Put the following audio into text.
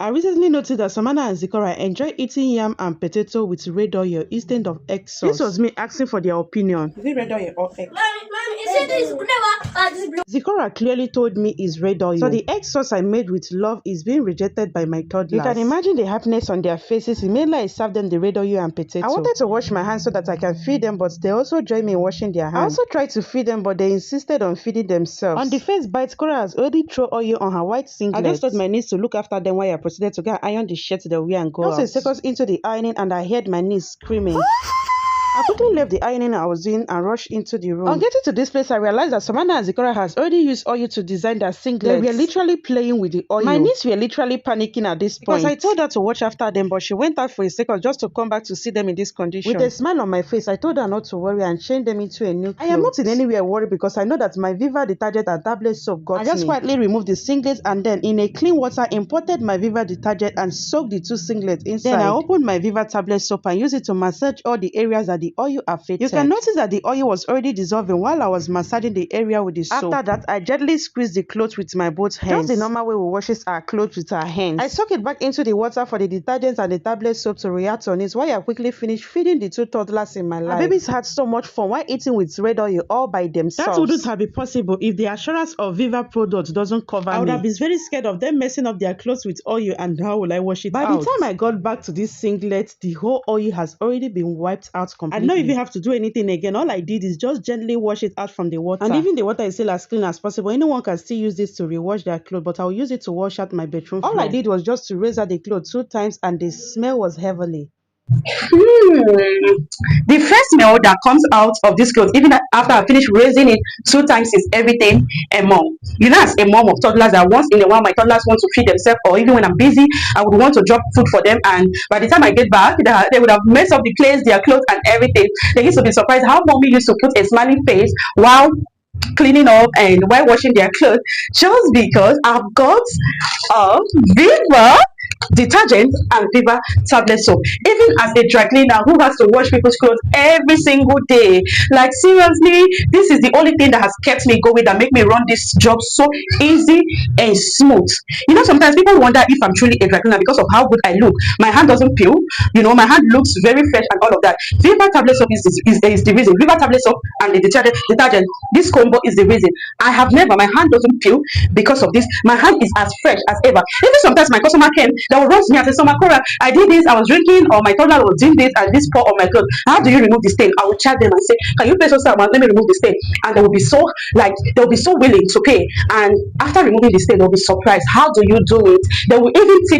I recently noticed that Samantha and Zikora enjoy eating yam and potato with red oil instead of egg sauce. This was me asking for their opinion. Is it red oil or egg? Mommy, is it this blue? Zikora clearly told me it's red oil. So the egg sauce I made with love is being rejected by my toddlers. You can imagine the happiness on their faces immediately I served them the red oil and potato. I wanted to wash my hands so that I can feed them, but they also joined me in washing their hands. I also tried to feed them, but they insisted on feeding themselves. On the first bite, Cora has already thrown oil on her white singlet. I just told my niece to look after them while I proceeded to go and iron the shirt they wear and go out. Just a second into the ironing and I heard my niece screaming. I quickly left the ironing I was doing and rushed into the room. On getting to this place, I realized that Samantha and Zikora has already used oil to design their singlets. They were literally playing with the oil. My niece were literally panicking at this point. Because I told her to watch after them, but she went out for a second just to come back to see them in this condition. With a smile on my face, I told her not to worry and changed them into a new clothes. I am not in any way worried because I know that my Viva detergent and tablet soap got me. I just quietly removed the singlets and then in a clean water imported my Viva detergent and soaked the two singlets inside. Then I opened my Viva tablet soap and used it to massage all the areas that the oil affected. You can notice that the oil was already dissolving while I was massaging the area with the soap. After that, I gently squeezed the clothes with my both hands. Just the normal way we wash our clothes with our hands. I soak it back into the water for the detergents and the tablet soap to react on it while I quickly finished feeding the two toddlers in my life. My babies had so much fun while eating with red oil all by themselves. That wouldn't have been possible if the assurance of Viva product doesn't cover me. I would have been very scared of them messing up their clothes with oil and how will I wash it out? By the time I got back to this singlet, the whole oil has already been wiped out completely. I don't even have to do anything again. All I did is just gently wash it out from the water, and even the water is still as clean as possible. Anyone can still use this to rewash their clothes, but I'll use it to wash out my bedroom floor. All I did was just to rinse out the clothes 2 times and the smell was heavily. The first smell that comes out of this clothes, even after I finish raising it 2 times, is everything a mom. You know, as a mom of toddlers, that once in a while my toddlers want to feed themselves, or even when I'm busy, I would want to drop food for them. And by the time I get back, they would have messed up the place, their clothes, and everything. They used to be surprised how mommy used to put a smiling face while cleaning up and while washing their clothes, just because I've got Viva detergent and Viva tablet soap. Even as a dry cleaner who has to wash people's clothes every single day, like seriously, this is the only thing that has kept me going, that make me run this job so easy and smooth. You know, sometimes people wonder if I'm truly a dry cleaner because of how good I look. My hand doesn't peel, you know, my hand looks very fresh and all of that. Viva tablet soap is the reason. Viva tablet soap and the detergent, this combo is the reason. I have never, my hand doesn't peel because of this. My hand is as fresh as ever. Even sometimes my customer came, they will run to me and say, "So Makora, I did this, I was drinking, or my toddler was doing this, and this pour on my clothes. How do you remove the stain?" I will chat them and say, "Can you please also let me remove the stain?" And they will be so willing to pay. And after removing the stain, they'll be surprised. How do you do it? They will even tip